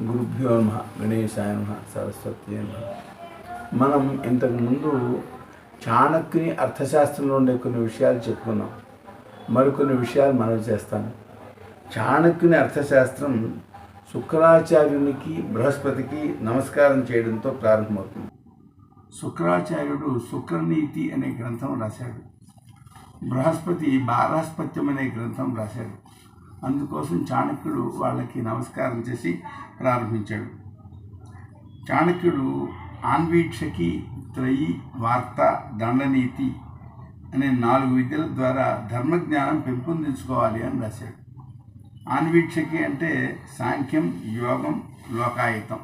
గురుభ్యో నమః గణేశాయ నమః సరస్వతి నమః. మనం ఇంతకుముందు చాణక్యుని అర్థశాస్త్రంలో ఉండే కొన్ని విషయాలు చెప్పుకున్నాం. మరికొన్ని విషయాలు మనవి చేస్తాను. చాణక్యుని అర్థశాస్త్రం శుక్రాచార్యునికి బృహస్పతికి నమస్కారం చేయడంతో ప్రారంభమవుతుంది. శుక్రాచార్యుడు శుక్రనీతి అనే గ్రంథం రాశాడు. బృహస్పతి బారహస్పత్యం అనే గ్రంథం రాశాడు. అందుకోసం చాణక్యుడు వాళ్ళకి నమస్కారం చేసి ప్రారంభించాడు. చాణక్యుడు ఆన్వీక్షకి, త్రయి, వార్త, దండనీతి అనే 4 విద్యల ద్వారా ధర్మజ్ఞానం పెంపొందించుకోవాలి అని రాశాడు. ఆన్వీక్షకి అంటే సాంఖ్యం, యోగం, లోకాయతం.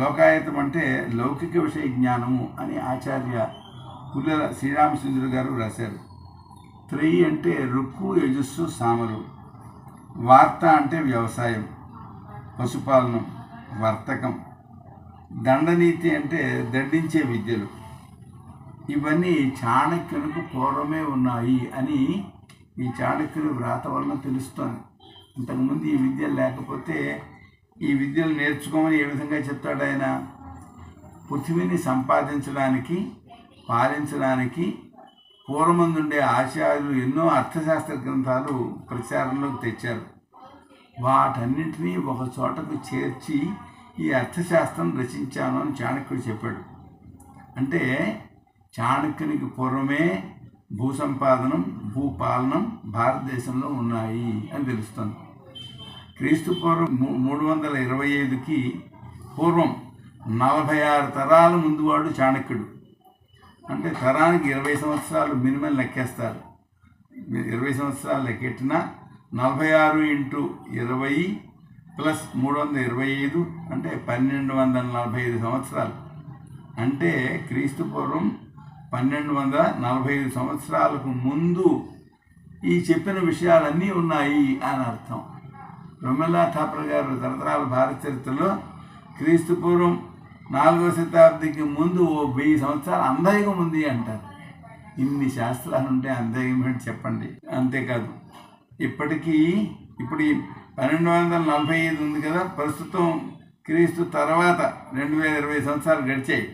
లోకాయతం అంటే లౌకిక విషయ జ్ఞానము అని ఆచార్య పుల్లల శ్రీరామచంద్రుడు గారు రాశారు. త్రయి అంటే రుక్కు, యజస్సు, సామలు. వార్త అంటే వ్యవసాయం, పశుపాలనం, వర్తకం. దండనీతి అంటే దండించే విద్యలు. ఇవన్నీ చాణక్యునికి పూర్వమే ఉన్నాయి అని ఈ చాణక్యుని వ్రాత వలన తెలుస్తోంది. ఇంతకుముందు ఈ విద్యలు లేకపోతే ఈ విద్యలు నేర్చుకోమని ఏ విధంగా చెప్తాడు ఆయన? పృథివీని సంపాదించడానికి, పాలించడానికి పూర్వమందుండే ఆచార్యులు ఎన్నో అర్థశాస్త్ర గ్రంథాలు ప్రచారంలోకి తెచ్చారు. వాటన్నింటినీ ఒక చోటకు చేర్చి ఈ అర్థశాస్త్రం రచించాను అని చాణక్యుడు చెప్పాడు. అంటే చాణక్యునికి పూర్వమే భూసంపాదనం, భూపాలనం భారతదేశంలో ఉన్నాయి అని తెలుస్తుంది. క్రీస్తు పూర్వం 325కి పూర్వం 46 తరాల ముందు వాడు చాణక్యుడు. అంటే తరానికి 20 సంవత్సరాలు మినిమం లెక్కేస్తారు. 20 సంవత్సరాలు లెక్కెట్టినా 46 × 20 + 325 అంటే 1245 సంవత్సరాలు. అంటే క్రీస్తు పూర్వం 1245 సంవత్సరాలకు ముందు ఈ చెప్పిన విషయాలన్నీ ఉన్నాయి అని అర్థం. రొమెల్లా థాపర్ గారు తరతరాల భారత చరిత్రలో క్రీస్తు పూర్వం 4వ శతాబ్దికి ముందు 1000 సంవత్సరాలు అంధయుగం ఉంది అంటారు. ఇన్ని శాస్త్రాలు ఉంటే అంధయుగం ఏంటి చెప్పండి. అంతేకాదు ఇప్పుడు ఈ 1245 ఉంది కదా, ప్రస్తుతం క్రీస్తు తర్వాత 2020 సంవత్సరాలు గడిచాయి.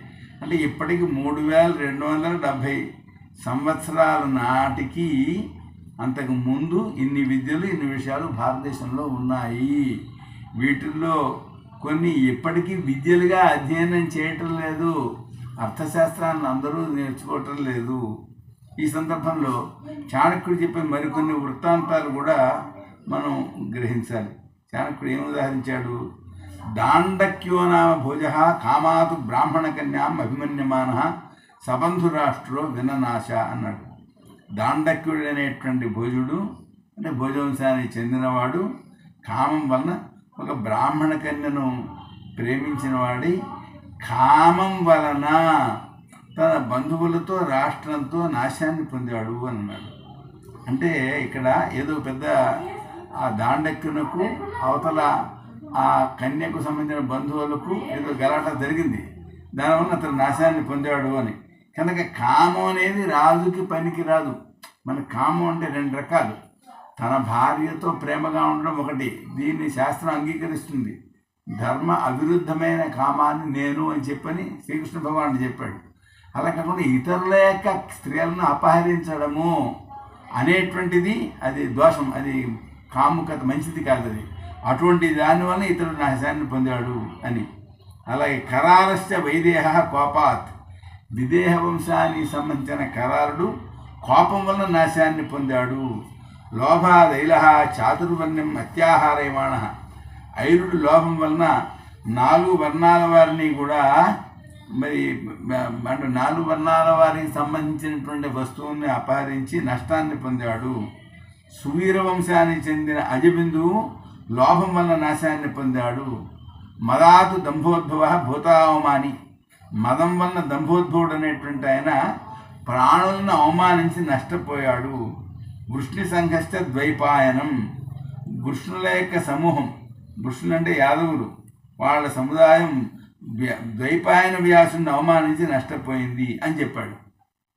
అంటే ఇప్పటికి 3270 సంవత్సరాల నాటికి అంతకు ముందు ఇన్ని విద్యలు, ఇన్ని విషయాలు భారతదేశంలో ఉన్నాయి. వీటిల్లో కొన్ని ఇప్పటికీ విద్యలుగా అధ్యయనం చేయటం లేదు. అర్థశాస్త్రాన్ని అందరూ నేర్చుకోవటం లేదు. ఈ సందర్భంలో చాణక్యుడు చెప్పే మరికొన్ని వృత్తాంతాలు కూడా మనం గ్రహించాలి. చాణక్యుడు ఏం ఉదాహరించాడు? దాండక్యో నామ భోజ కామాతు బ్రాహ్మణ కన్యాం అభిమన్యమాన సబంధురాష్ట్రో విననాశ అన్నాడు. దాండక్యుడు అనేటువంటి భోజుడు అంటే భోజవంశానికి చెందినవాడు కామం వలన ఒక బ్రాహ్మణ కన్యను ప్రేమించిన వాడి కామం వలన తన బంధువులతో, రాష్ట్రంతో నాశాన్ని పొందాడు అని అన్నాడు. అంటే ఇక్కడ ఏదో పెద్ద ఆ దాండక్యునకు అవతల ఆ కన్యకు సంబంధించిన బంధువులకు ఏదో గలాట జరిగింది, దానివల్ల అతను నాశాన్ని పొందాడు అని. కనుక కామం అనేది రాజుకి పనికి రాదు. మన కామం అంటే 2 రకాలు. తన భార్యతో ప్రేమగా ఉండడం ఒకటి, దీన్ని శాస్త్రం అంగీకరిస్తుంది. ధర్మ అవిరుద్ధమైన కామాన్ని నేను అని చెప్పని శ్రీకృష్ణ భగవానుడు చెప్పాడు. అలా కాకుండా ఇతరుల యొక్క స్త్రీలను అపహరించడము అనేటువంటిది అది దోషం, అది కాముకత, మంచిది కాదు. అది అటువంటి దానివల్ల ఇతరుడు నాశాన్ని పొందాడు అని. అలాగే కరాలశ్చ వైదేహ కోపాత్, విదేహ వంశానికి సంబంధించిన కరారుడు కోపం వల్ల నాశాన్ని పొందాడు. లోభాదైల చాతుర్వర్ణ్యం అత్యాహారయమాణ, ఐరుడు లోభం వలన 4 వర్ణాల వారిని కూడా మరి అంటే 4 వర్ణాల వారికి సంబంధించినటువంటి వస్తువుల్ని అపహరించి నష్టాన్ని పొందాడు. సువీర వంశానికి చెందిన అజబిందువు లోభం వలన నాశాన్ని పొందాడు. మదాతు దంభోద్భవ భూతావమాని, మదం వలన దంభోద్భవుడు అనేటువంటి ఆయన ప్రాణులను అవమానించి నష్టపోయాడు. వృష్ణి సంఘశ్చ ద్వైపాయనం, వృష్ణుల యొక్క సమూహం, వృష్ణులు అంటే యాదవులు, వాళ్ళ సముదాయం ద్వైపాయన వ్యాసుని అవమానించి నష్టపోయింది అని చెప్పాడు.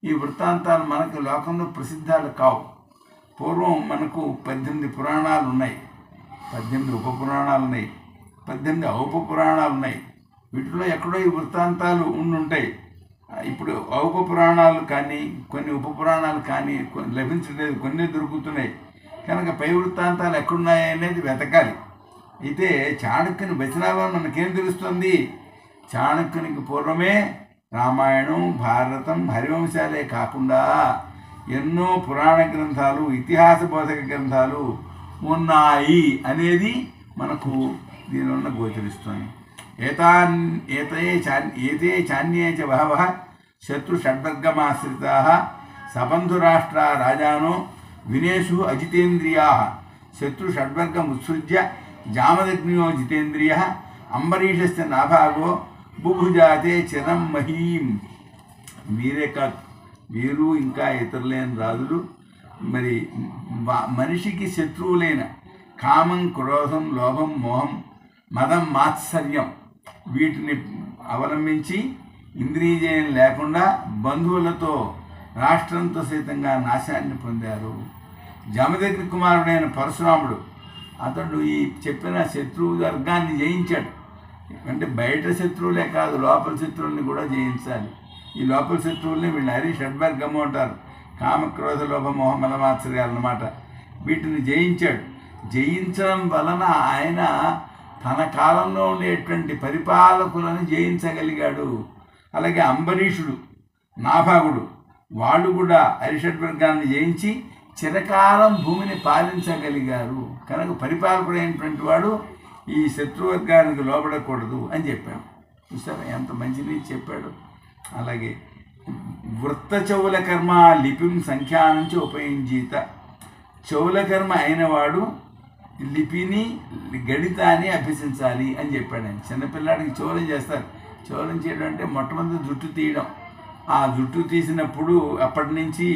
ఈ వృత్తాంతాలు మనకు లోకంలో ప్రసిద్ధాలు కావు. పూర్వం మనకు 18 పురాణాలు ఉన్నాయి, 18 ఉపపురాణాలు ఉన్నాయి. 18 ఔపపురాణాలు ఉన్నాయి. వీటిలో ఎక్కడో ఈ వృత్తాంతాలు ఉంటాయి. ఇప్పుడు ఔపపురాణాలు కానీ కొన్ని ఉపపురాణాలు కానీ లభించలేదు, కొన్ని దొరుకుతున్నాయి. కనుక పై వృత్తాంతాలు ఎక్కడున్నాయి అనేది వెతకాలి. అయితే చాణక్యుని వచనాల్లో మనకేం తెలుస్తుంది? చాణక్యునికి పూర్వమే రామాయణం, భారతం, హరివంశాలే కాకుండా ఎన్నో పురాణ గ్రంథాలు, ఇతిహాస బోధక గ్రంథాలు ఉన్నాయి అనేది మనకు దీనివల్ల గోచరిస్తుంది. ఏతే చాన్యే చ బహవః శత్రు షడ్వర్గమాశ్రితాః సబంధురాష్ట్రా రాజానో వినేషు అజితేంద్రియాః శత్రు షడ్వర్గముత్సృజ్య జామదగ్నియో జితేంద్రియః అంబరీషస్య నాభాగో బుభుజాతే చిరం మహీం. వీరే కాదు, వీరు ఇంకా ఇతరులైన రాజులు మరి మనిషికి శత్రువులైన కామం, క్రోధం, లోభం, మోహం, మదం, మాత్సర్యం వీటిని అవలంబించి ఇంద్రియజయం లేకుండా బంధువులతో రాష్ట్రంతో సైతంగా నాశాన్ని పొందారు. జమదగ్ని కుమారుడైన పరశురాముడు అతడు ఈ చెప్పిన శత్రువు వర్గాన్ని జయించాడు. అంటే బయట శత్రువులే కాదు, లోపల శత్రువుల్ని కూడా జయించాలి. ఈ లోపల శత్రువుల్ని వీళ్ళు హరి షడ్వర్గము అంటారు. కామక్రోధ, లోభ, మోహ, మదమాత్సర్యాలు అన్నమాట. వీటిని జయించాడు. జయించడం వలన ఆయన తన కాలంలో ఉండేటువంటి పరిపాలకులను జయించగలిగాడు. అలాగే అంబరీషుడు, నాభాగుడు వాళ్ళు కూడా హరిషడ్వర్గాన్ని జయించి చిరకాలం భూమిని పాలించగలిగారు. కనుక పరిపాలకుడైనటువంటి వాడు ఈ శత్రువర్గానికి లోబడకూడదు అని చెప్పాడు. చూసారా ఎంత మంచిది చెప్పాడు. అలాగే వృత్త చౌల కర్మ లిపిం సంఖ్యా నుంచి ఉపయోగించీత. చౌలకర్మ అయినవాడు లిపిని, గణితాన్ని అభ్యసించాలి అని చెప్పాడు ఆయన. చిన్నపిల్లాడికి చౌలం చేస్తారు. చౌలం చేయడం అంటే మొట్టమొదటి జుట్టు తీయడం. ఆ జుట్టు తీసినప్పుడు అప్పటి నుంచి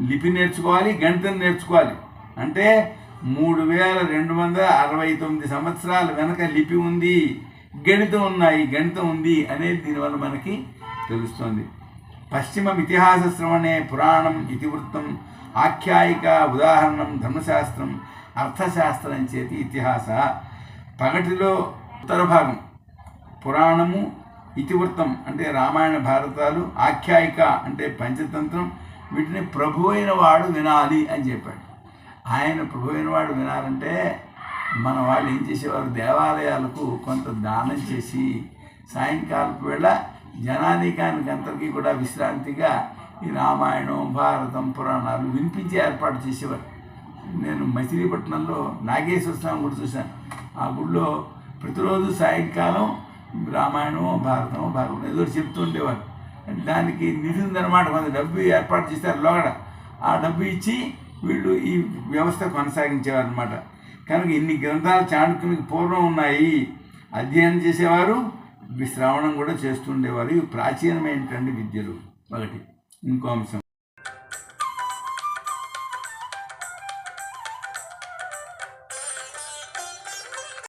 లిపి నేర్చుకోవాలి, గణితం నేర్చుకోవాలి. అంటే 3269 సంవత్సరాల వెనక లిపి ఉంది, గణితం ఉంది అనేది దీనివల్ల మనకి తెలుస్తుంది. పశ్చిమ ఇతిహాస శ్రవణే పురాణం, ఇతివృత్తం, ఆఖ్యాయిక, ఉదాహరణం, ధర్మశాస్త్రం, అర్థశాస్త్రం చేతి ఇతిహాస. పగటిలో ఉత్తర భాగం పురాణము, ఇతివృత్తం అంటే రామాయణ భారతాలు, ఆఖ్యాయిక అంటే పంచతంత్రం. వీటిని ప్రభు అయిన వాడు వినాలి అని చెప్పాడు. ఆయన ప్రభు అయిన వాడు వినాలంటే మన వాళ్ళు ఏం చేసేవారు? దేవాలయాలకు కొంత దానం చేసి సాయంకాలపు వేళ జనానీకానికి అందరికీ కూడా విశ్రాంతిగా ఈ రామాయణం, భారతం, పురాణాలు వినిపించే ఏర్పాటు చేసేవారు. నేను మచిలీపట్నంలో నాగేశ్వర స్వామి గుడి చూశాను. ఆ గుడిలో ప్రతిరోజు సాయంకాలం రామాయణం, భారతం ఏదో చెప్తూ ఉండేవారు. దానికి నిధి ఉందన్నమాట. కొంత డబ్బు ఏర్పాటు చేశారు లోగడ. ఆ డబ్బు ఇచ్చి వీళ్ళు ఈ వ్యవస్థ కొనసాగించేవారు అనమాట. కనుక ఇన్ని గ్రంథాలు చాణక్యునికి పూర్వం ఉన్నాయి. అధ్యయనం చేసేవారు, శ్రవణం కూడా చేస్తుండేవారు. ఇవి ప్రాచీనమైనటువంటి విద్యలు. ఒకటి. ఇంకో అంశం